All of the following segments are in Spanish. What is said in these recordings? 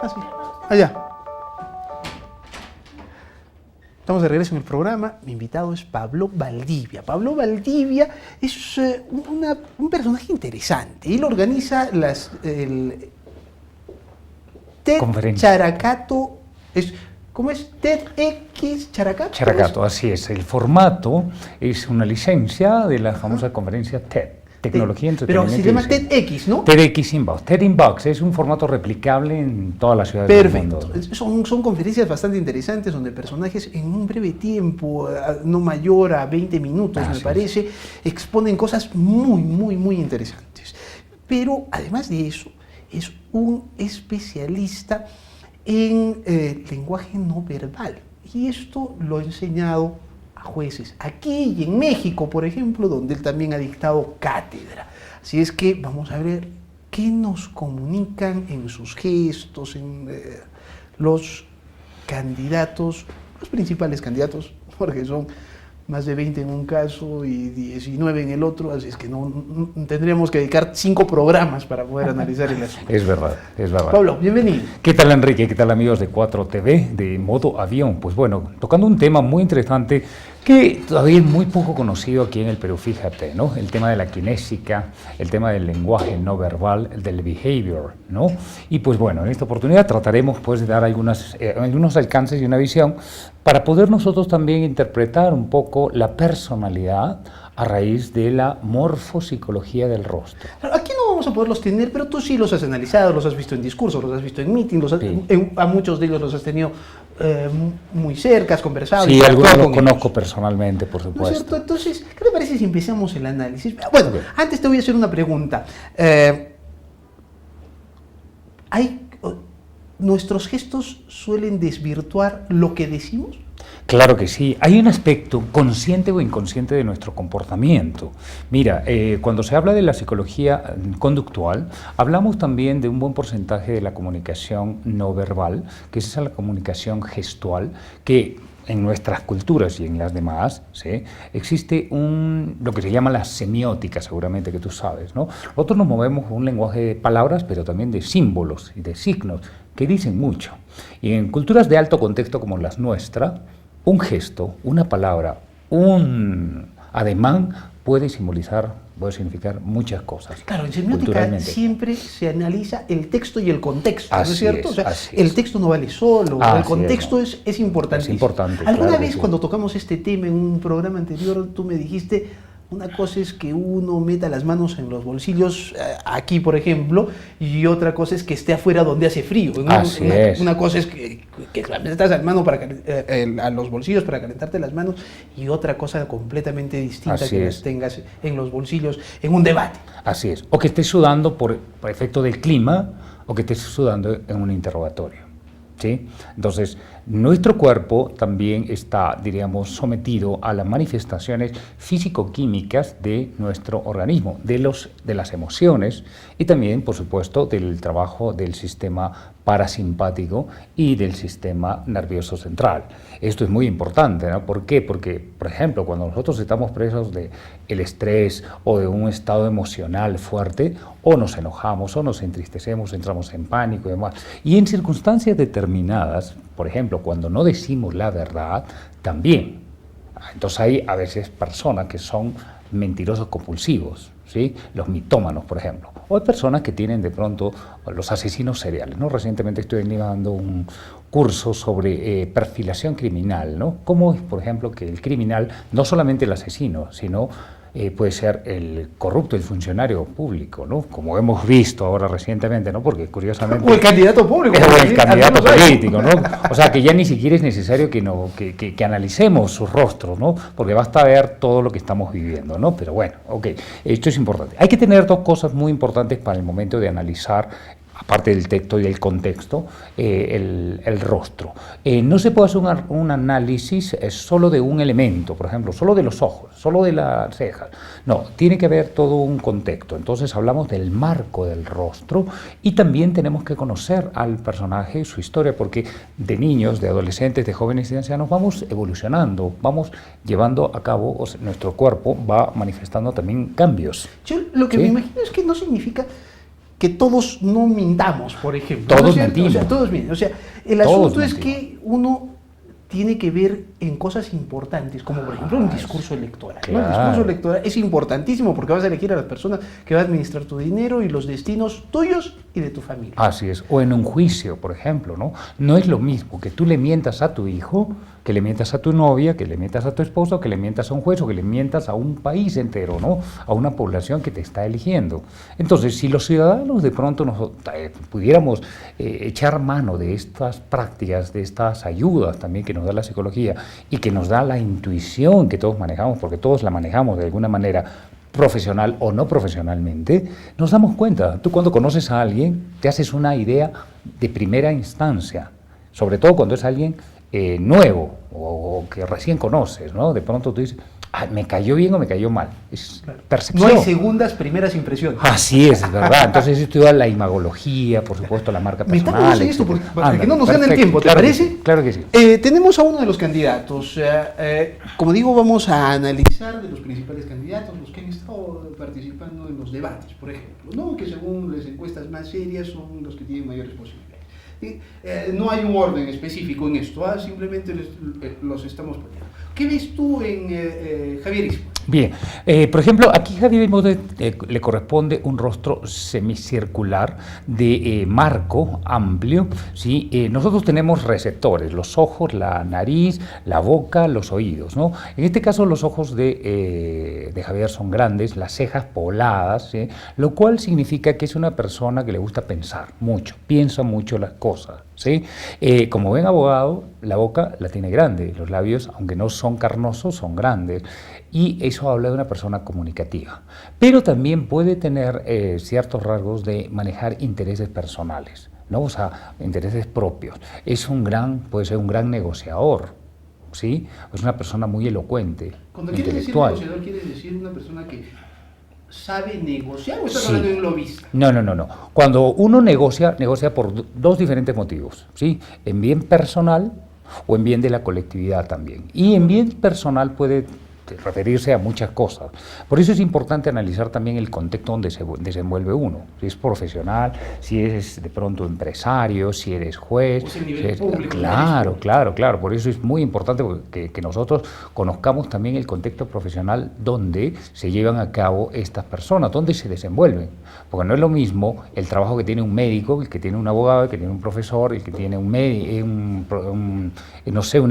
Ah, sí. Allá. Estamos de regreso en el programa. Mi invitado es Pablo Valdivia. Pablo Valdivia es un personaje interesante. Él organiza el TED Characato. ¿Cómo es? TEDx Characato. Characato, así es. El formato es una licencia de la famosa conferencia TED. Tecnología, entretenimiento. Pero se llama TEDx, ¿no? TEDx Inbox. TED Inbox es un formato replicable en todas las ciudades del mundo. Perfecto. Son conferencias bastante interesantes donde personajes en un breve tiempo, no mayor a 20 minutos, me parece, exponen cosas muy interesantes. Pero además de eso, es un especialista en lenguaje no verbal. Y esto lo ha enseñado a jueces aquí y en México, por ejemplo, donde él también ha dictado cátedra. Así es que vamos a ver qué nos comunican en sus gestos, en los candidatos, los principales candidatos, porque son más de 20 en un caso y 19 en el otro, así es que no tendríamos que dedicar 5 programas para poder analizar el asunto. Es verdad, es verdad. Pablo, bienvenido. ¿Qué tal, Enrique? ¿Qué tal, amigos de 4TV, de Modo Avión? Pues bueno, tocando un tema muy interesante que todavía es muy poco conocido aquí en el Perú, fíjate, ¿no? El tema de la kinésica, el tema del lenguaje no verbal, el del behavior, ¿no? Y pues bueno, en esta oportunidad trataremos pues de dar algunos alcances y una visión para poder nosotros también interpretar un poco la personalidad a raíz de la morfopsicología del rostro. Aquí no vamos a poderlos tener, pero tú sí los has analizado, los has visto en discursos, los has visto en meetings, a muchos de ellos los has tenido muy cerca, has conversado. Sí, algunos los conozco personalmente, por supuesto. ¿No es cierto? Entonces, ¿qué te parece si empezamos el análisis? Bueno, antes te voy a hacer una pregunta. ¿Nuestros gestos suelen desvirtuar lo que decimos? Claro que sí. Hay un aspecto consciente o inconsciente de nuestro comportamiento. Mira, cuando se habla de la psicología conductual, hablamos también de un buen porcentaje de la comunicación no verbal, que es esa la comunicación gestual, que en nuestras culturas y en las demás, ¿sí?, existe lo que se llama la semiótica, seguramente que tú sabes, ¿no? Nosotros nos movemos con un lenguaje de palabras, pero también de símbolos y de signos, que dicen mucho. Y en culturas de alto contexto como las nuestras, un gesto, una palabra, un ademán puede significar muchas cosas. Claro, en semiótica siempre se analiza el texto y el contexto, ¿no es cierto? O sea, el texto no vale solo, el contexto es importantísimo. Es importante. Alguna vez cuando tocamos este tema en un programa anterior, tú me dijiste, una cosa es que uno meta las manos en los bolsillos, aquí por ejemplo, y otra cosa es que esté afuera donde hace frío, ¿no? Una cosa es que metas las manos a los bolsillos para calentarte las manos, y otra cosa completamente distinta que las tengas en los bolsillos en un debate. Así es, o que estés sudando por efecto del clima, o que estés sudando en un interrogatorio, ¿sí? Entonces, nuestro cuerpo también está, diríamos, sometido a las manifestaciones físico-químicas de nuestro organismo, de las emociones y también, por supuesto, del trabajo del sistema parasimpático y del sistema nervioso central. Esto es muy importante, ¿no? ¿Por qué? Porque, por ejemplo, cuando nosotros estamos presos del estrés o de un estado emocional fuerte, o nos enojamos o nos entristecemos, entramos en pánico y demás. Y en circunstancias determinadas, por ejemplo, cuando no decimos la verdad, también. Entonces hay a veces personas que son mentirosos compulsivos, ¿sí? Los mitómanos, por ejemplo. O hay personas que tienen de pronto los asesinos seriales, ¿no? Recientemente estoy llevando un curso sobre perfilación criminal, ¿no? Cómo es, por ejemplo, que el criminal, no solamente el asesino, sino puede ser el corrupto, el funcionario público, ¿no? Como hemos visto ahora recientemente, ¿no? Porque curiosamente... O el candidato público. O el candidato político, ¿no? O sea, que ya ni siquiera es necesario que analicemos sus rostros, ¿no? Porque basta ver todo lo que estamos viviendo, ¿no? Pero bueno, ok, esto es importante. Hay que tener dos cosas muy importantes para el momento de analizar, aparte del texto y del contexto, el rostro. No se puede hacer un análisis solo de un elemento, por ejemplo, solo de los ojos, solo de las cejas. No, tiene que haber todo un contexto. Entonces hablamos del marco del rostro y también tenemos que conocer al personaje, su historia, porque de niños, de adolescentes, de jóvenes y de ancianos vamos evolucionando, vamos llevando a cabo, o sea, nuestro cuerpo va manifestando también cambios. Yo lo que me imagino es que no significa que todos no mintamos, por ejemplo. Todos ¿no mentimos. O sea, todos mienten. O sea, el Todos asunto es mentimos. que uno tiene que ver en cosas importantes, como por ejemplo un discurso electoral. ¿no? El Claro. discurso electoral es importantísimo porque vas a elegir a las personas que van a administrar tu dinero y los destinos tuyos y de tu familia. Así es. O en un juicio, por ejemplo, ¿no? No es lo mismo que tú le mientas a tu hijo, que le mientas a tu novia, que le mientas a tu esposo, que le mientas a un juez o que le mientas a un país entero, ¿no? A una población que te está eligiendo. Entonces, si los ciudadanos de pronto pudiéramos echar mano de estas prácticas, de estas ayudas también que nos da la psicología y que nos da la intuición que todos manejamos, porque todos la manejamos de alguna manera, profesional o no profesionalmente, nos damos cuenta. Tú cuando conoces a alguien, te haces una idea de primera instancia, sobre todo cuando es alguien nuevo o que recién conoces, ¿no? De pronto tú dices, me cayó bien o me cayó mal. Es percepción. No hay segundas, primeras impresiones. Así es verdad. Entonces estudia la imagología, por supuesto, la marca personal. Metamos en esto para que no nos gane el tiempo, ¿te claro parece? Que sí, claro que sí. Tenemos a uno de los candidatos. Como digo, vamos a analizar de los principales candidatos, los que han estado participando en los debates, por ejemplo, ¿no? Que según las encuestas más serias son los que tienen mayores posibilidades. No hay un orden específico en esto, simplemente los estamos poniendo. ¿Qué ves tú en Javier Isma? Bien, por ejemplo, aquí a Javier Isma le corresponde un rostro semicircular de marco amplio, ¿sí? Nosotros tenemos receptores, los ojos, la nariz, la boca, los oídos, ¿no? En este caso los ojos de Javier son grandes, las cejas pobladas, ¿sí? Lo cual significa que es una persona que le gusta pensar mucho, piensa mucho las cosas, ¿sí? Como buen abogado, la boca la tiene grande, los labios, aunque no son carnosos, son grandes. Y eso habla de una persona comunicativa. Pero también puede tener ciertos rasgos de manejar intereses personales, ¿no? O sea, intereses propios. Puede ser un gran negociador, ¿sí? Es una persona muy elocuente, Cuando quieres decir intelectual. negociador, ¿quieres decir una persona que sabe negociar o estás Sí. hablando de un lobista? No. Cuando uno negocia por dos diferentes motivos, ¿sí? En bien personal o en bien de la colectividad también. Y en bien personal puede referirse a muchas cosas. Por eso es importante analizar también el contexto donde se desenvuelve uno. Si es profesional, si eres de pronto empresario, si eres juez. O sea, a nivel público. Claro. Por eso es muy importante que nosotros conozcamos también el contexto profesional donde se llevan a cabo estas personas, donde se desenvuelven. Porque no es lo mismo el trabajo que tiene un médico, el que tiene un abogado, el que tiene un profesor, el que tiene un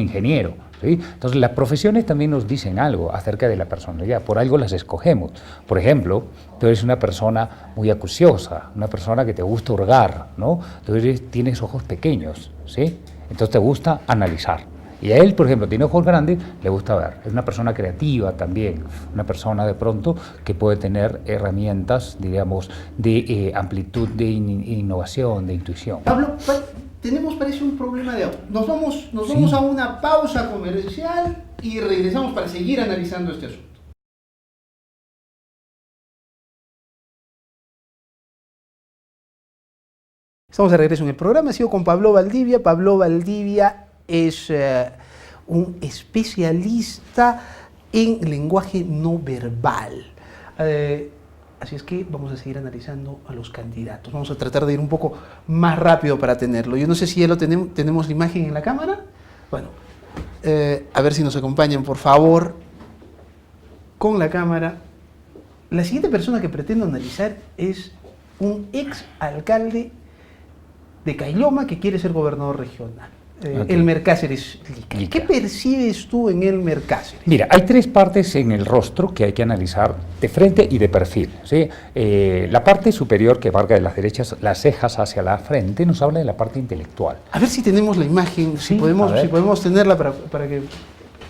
ingeniero. ¿Sí? Entonces las profesiones también nos dicen algo acerca de la personalidad, por algo las escogemos. Por ejemplo, tú eres una persona muy acuciosa, una persona que te gusta hurgar, ¿no? Tú tienes ojos pequeños, ¿sí? Entonces te gusta analizar. Y a él, por ejemplo, tiene ojos grandes, le gusta ver. Es una persona creativa también, una persona de pronto que puede tener herramientas, digamos, de amplitud, de innovación, de intuición. Pablo, parece un problema de audio. Nos vamos a una pausa comercial y regresamos para seguir analizando este asunto. Estamos de regreso en el programa, sigo con Pablo Valdivia. Pablo Valdivia es un especialista en lenguaje no verbal. Así es que vamos a seguir analizando a los candidatos. Vamos a tratar de ir un poco más rápido para tenerlo. Yo no sé si ya lo tenemos la imagen en la cámara. Bueno, a ver si nos acompañan, por favor, con la cámara. La siguiente persona que pretendo analizar es un ex alcalde de Caylloma que quiere ser gobernador regional. Elmer Cáceres Lica. ¿Qué percibes tú en Elmer Cáceres? Mira, hay tres partes en el rostro que hay que analizar de frente y de perfil, ¿sí? La parte superior que abarca de las derechas, las cejas hacia la frente, nos habla de la parte intelectual. A ver si tenemos la imagen, Sí, si podemos tenerla para que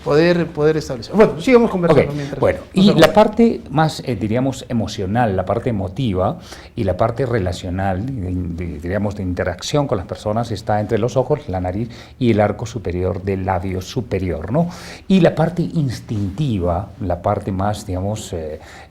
poder establecer. Bueno, sigamos conversando. Okay. Mientras. Bueno, y la parte más, diríamos, emocional, la parte emotiva y la parte relacional, diríamos, de interacción con las personas está entre los ojos, la nariz y el arco superior del labio superior, ¿no? Y la parte instintiva, la parte más, digamos,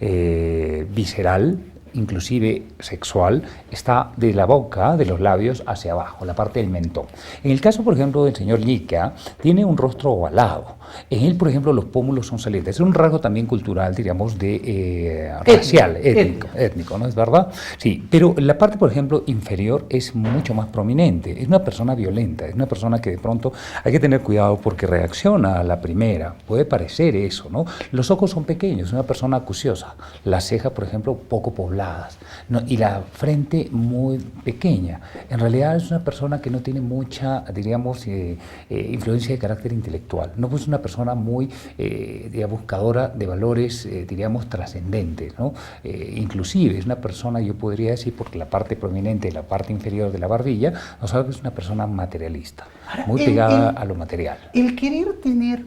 visceral, inclusive sexual, está de la boca, de los labios hacia abajo, la parte del mentón. En el caso, por ejemplo, del señor Llica, tiene un rostro ovalado. En él, por ejemplo, los pómulos son salientes. Es un rasgo también cultural, diríamos, de racial, étnico, ¿no es verdad? Sí, pero la parte, por ejemplo, inferior es mucho más prominente. Es una persona violenta, es una persona que de pronto hay que tener cuidado porque reacciona a la primera. Puede parecer eso, ¿no? Los ojos son pequeños, es una persona acuciosa. Las cejas, por ejemplo, poco pobladas, ¿no? Y la frente muy pequeña. En realidad es una persona que no tiene mucha, diríamos, influencia de carácter intelectual. No es una persona muy buscadora de valores, diríamos, trascendentes, ¿no? Inclusive es una persona, yo podría decir, porque la parte prominente, la parte inferior de la barbilla, nos habla que es una persona materialista, muy pegada a lo material. El querer tener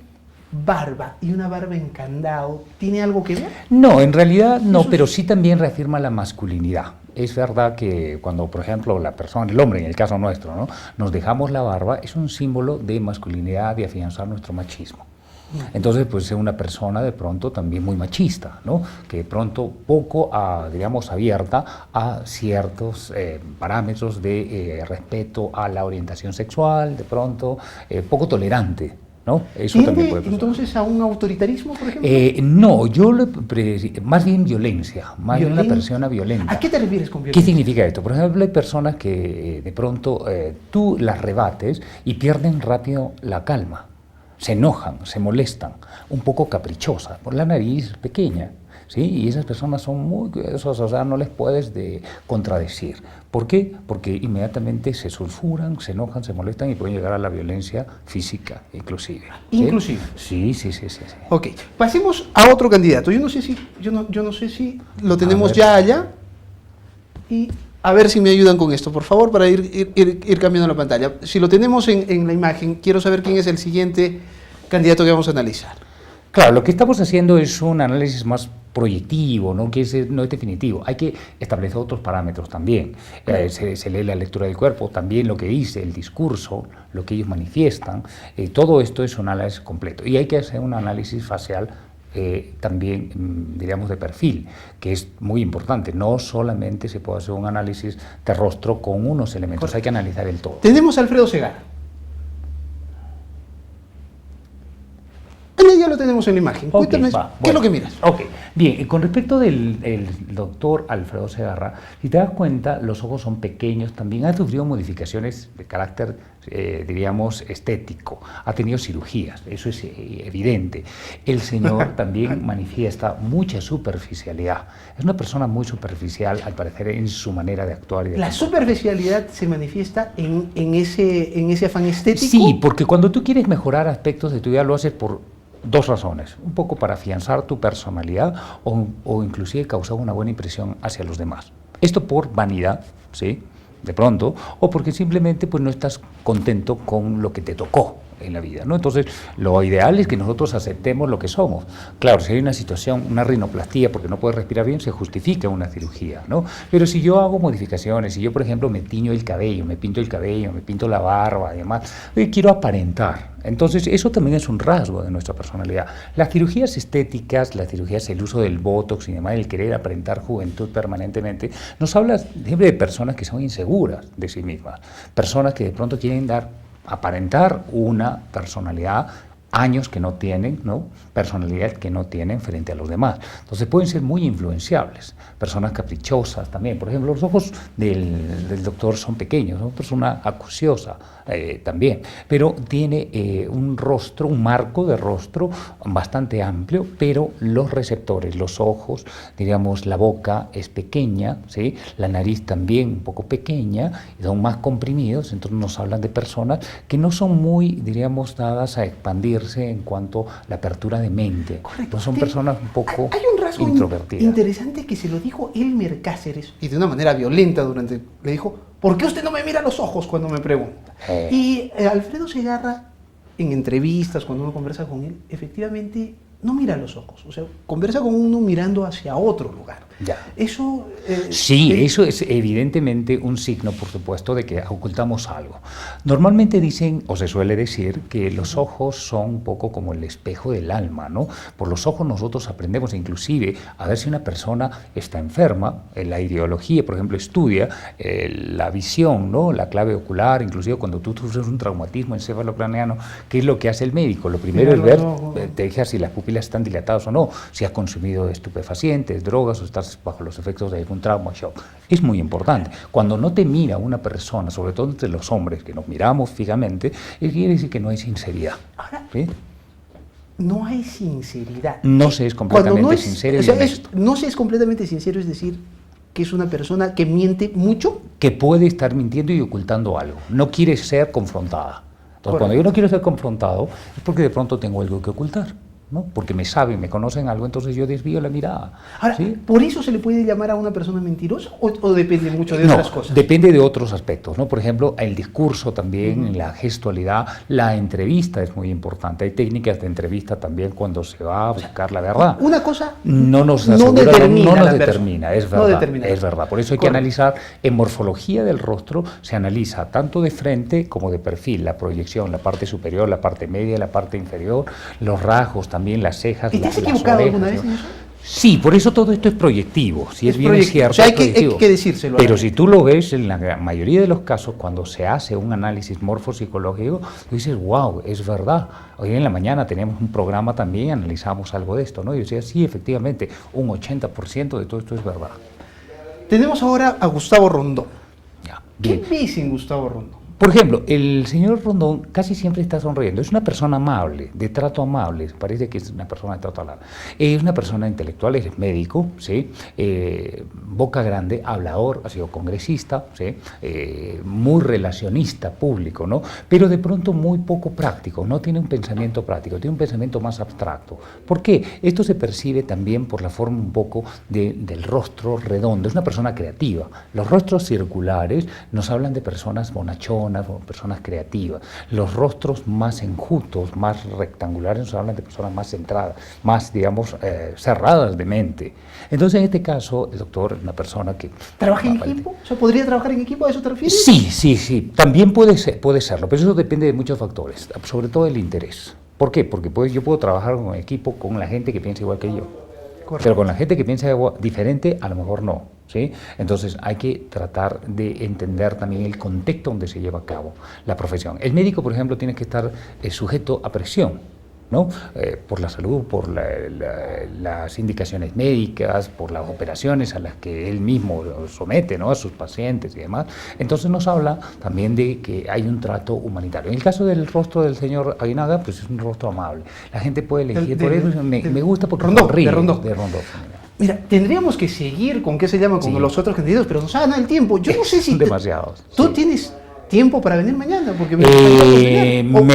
barba y una barba en candado, ¿tiene algo que ver? No, en realidad no, pero sí también reafirma la masculinidad. Es verdad que cuando, por ejemplo, la persona, el hombre en el caso nuestro, ¿no?, nos dejamos la barba, es un símbolo de masculinidad, de afianzar nuestro machismo. Entonces, pues es una persona de pronto también muy machista, ¿no?, que de pronto poco, digamos, abierta a ciertos parámetros de respeto a la orientación sexual, de pronto poco tolerante, ¿no? Eso también puede pasar. Entonces a un autoritarismo, por ejemplo? No, más bien violencia, más bien una persona violenta. ¿A qué te refieres con violencia? ¿Qué significa esto? Por ejemplo, hay personas que de pronto tú las rebates y pierden rápido la calma, se enojan, se molestan, un poco caprichosas, por la nariz pequeña. ¿Sí? Y esas personas son muy cuidadosas, o sea, no les puedes contradecir. ¿Por qué? Porque inmediatamente se sulfuran, se enojan, se molestan y pueden llegar a la violencia física, inclusive. ¿Sí? ¿Inclusive? Sí. Ok, pasemos a otro candidato. Yo no sé si lo tenemos ya allá. Y a ver si me ayudan con esto, por favor, para ir cambiando la pantalla. Si lo tenemos en la imagen, quiero saber quién es el siguiente candidato que vamos a analizar. Claro, lo que estamos haciendo es un análisis más proyectivo, ¿no?, que no es definitivo. Hay que establecer otros parámetros también. Se lee la lectura del cuerpo, también lo que dice, el discurso, lo que ellos manifiestan. Todo esto es un análisis completo. Y hay que hacer un análisis facial también, diríamos, de perfil, que es muy importante. No solamente se puede hacer un análisis de rostro con unos elementos, hay que analizar el todo. Tenemos a Alfredo Segarra. Ya lo tenemos en la imagen. Cuéntame, ¿qué es lo que miras? Ok, bien, con respecto del doctor Alfredo Segarra, si te das cuenta, los ojos son pequeños, también ha sufrido modificaciones de carácter, diríamos, estético, ha tenido cirugías, eso es evidente. El señor también manifiesta mucha superficialidad, es una persona muy superficial, al parecer, en su manera de actuar. ¿La superficialidad se manifiesta en ese afán estético? Sí, porque cuando tú quieres mejorar aspectos de tu vida, lo haces por dos razones, un poco para afianzar tu personalidad o inclusive causar una buena impresión hacia los demás. Esto por vanidad, ¿sí?, de pronto, o porque simplemente pues no estás contento con lo que te tocó en la vida, ¿no? Entonces, lo ideal es que nosotros aceptemos lo que somos. Claro, si hay una situación, una rinoplastia, porque no puedes respirar bien, se justifica una cirugía, ¿no? Pero si yo hago modificaciones, si yo, por ejemplo, me tiño el cabello, me pinto el cabello, me pinto la barba, además, quiero aparentar. Entonces, eso también es un rasgo de nuestra personalidad. Las cirugías estéticas, las cirugías, el uso del botox y demás, el querer aparentar juventud permanentemente, nos habla siempre de personas que son inseguras de sí mismas, personas que de pronto quieren aparentar una personalidad, años que no tienen, ¿no?, personalidad que no tienen frente a los demás. Entonces pueden ser muy influenciables, personas caprichosas también. Por ejemplo, los ojos del doctor son pequeños, ¿no?, persona acuciosa también, pero tiene un rostro, un marco de rostro bastante amplio, pero los receptores, los ojos, diríamos, la boca es pequeña, ¿sí?, la nariz también un poco pequeña, y son más comprimidos. Entonces nos hablan de personas que no son muy, diríamos, dadas a expandirse en cuanto a la apertura de mente. Correcto. Pues son personas un poco hay un rasgo introvertidas. Interesante que se lo dijo Elmer Cáceres, y de una manera violenta le dijo: ¿por qué usted no me mira a los ojos cuando me pregunta? Y Alfredo Segarra, en entrevistas, cuando uno conversa con él, efectivamente no mira a los ojos, o sea, conversa con uno mirando hacia otro lugar. Ya. Eso... Sí, eso es evidentemente un signo, por supuesto, de que ocultamos algo. Normalmente dicen, o se suele decir, que los ojos son un poco como el espejo del alma, ¿no? Por los ojos nosotros aprendemos inclusive a ver si una persona está enferma. La ideología, por ejemplo, estudia la visión, ¿no? La clave ocular, inclusive cuando tú sufres un traumatismo encefalocraneano, ¿qué es lo que hace el médico? Lo primero es ver, te deja si las pupilas están dilatadas o no, si has consumido estupefacientes, drogas o estás bajo los efectos de algún trauma, shock. Es muy importante. Cuando no te mira una persona, sobre todo entre los hombres, que nos miramos fijamente, quiere decir que no hay sinceridad. Ahora, ¿sí? No hay sinceridad. No se es completamente sincero. O sea, no se es completamente sincero, es decir, que es una persona que miente mucho. Que puede estar mintiendo y ocultando algo. No quiere ser confrontada. Entonces, cuando yo no quiero ser confrontado, es porque de pronto tengo algo que ocultar, ¿no? Porque me saben, me conocen algo, entonces yo desvío la mirada. Ahora, ¿sí? ¿por eso se le puede llamar a una persona mentirosa o depende mucho de otras cosas? Depende de otros aspectos, ¿no? Por ejemplo, el discurso también, la gestualidad, la entrevista es muy importante. Hay técnicas de entrevista también cuando se va a buscar la verdad. Una cosa no nos determina, es verdad, es verdad. Por eso hay que analizar, en morfología del rostro se analiza tanto de frente como de perfil, la proyección, la parte superior, la parte media, la parte inferior, los rasgos también, las cejas, ¿Y te has equivocado alguna vez en eso? Sí, por eso todo esto es proyectivo, si es bien cierto. O sea, hay que decírselo. Pero si tú lo ves, en la mayoría de los casos, cuando se hace un análisis morfopsicológico, tú dices, wow, es verdad. Hoy en la mañana teníamos un programa también, analizamos algo de esto, ¿no? Y yo decía, sí, efectivamente, un 80% de todo esto es verdad. Tenemos ahora a Gustavo Rondón. Ya, ¿Qué ves en Gustavo Rondón? Por ejemplo, el señor Rondón casi siempre está sonriendo. Es una persona amable, de trato amable. Parece que es una persona de trato amable. Es una persona intelectual, es médico, ¿sí? Boca grande, hablador, ha sido congresista, ¿sí? Muy relacionista público, ¿no? Pero de pronto muy poco práctico. No tiene un pensamiento práctico, tiene un pensamiento más abstracto. ¿Por qué? Esto se percibe también por la forma un poco del rostro redondo. Es una persona creativa. Los rostros circulares nos hablan de personas bonachonas, o personas creativas. Los rostros más enjutos, más rectangulares, nos hablan de personas más centradas, más, digamos, cerradas de mente. Entonces, en este caso, el doctor es una persona que... ¿Trabaja en equipo? O sea, ¿podría trabajar en equipo? ¿A eso te refieres? Sí. También puede serlo, pero eso depende de muchos factores, sobre todo el interés. ¿Por qué? Porque yo puedo trabajar con equipo con la gente que piensa igual que yo. Correcto. Pero con la gente que piensa diferente, a lo mejor no. ¿Sí? Entonces hay que tratar de entender también el contexto donde se lleva a cabo la profesión. El médico, por ejemplo, tiene que estar sujeto a presión, ¿no? Por la salud, por las indicaciones médicas, por las operaciones a las que él mismo somete, ¿no? A sus pacientes y demás. Entonces nos habla también de que hay un trato humanitario. En el caso del rostro del señor Aguinaga, pues es un rostro amable. La gente puede elegir por eso, me gusta porque sonríe. De Rondón. Mira, tendríamos que seguir con los otros candidatos, pero nos gana el tiempo. Yo no sé si... Son demasiados. ¿Tú tienes tiempo para venir mañana? Porque me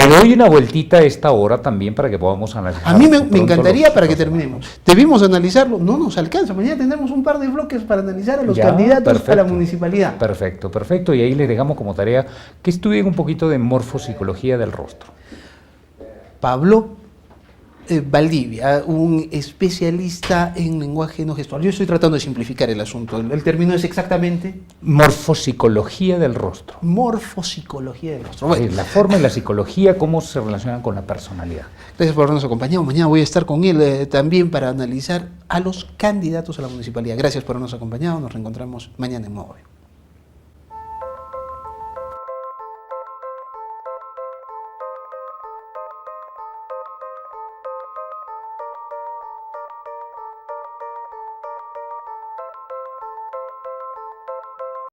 doy una vueltita a esta hora también para que podamos analizar. A mí me encantaría para que terminemos. Debimos analizarlo, no nos alcanza. Mañana tendremos un par de bloques para analizar a los candidatos a la municipalidad. Perfecto. Y ahí les dejamos como tarea que estudien un poquito de morfopsicología del rostro. Pablo Valdivia, un especialista en lenguaje no gestual. Yo estoy tratando de simplificar el asunto. El término es exactamente... Morfopsicología del rostro. Morfopsicología del rostro. Bueno. La forma y la psicología, cómo se relacionan con la personalidad. Gracias por habernos acompañado. Mañana voy a estar con él también para analizar a los candidatos a la municipalidad. Gracias por habernos acompañado. Nos reencontramos mañana en Nuevo.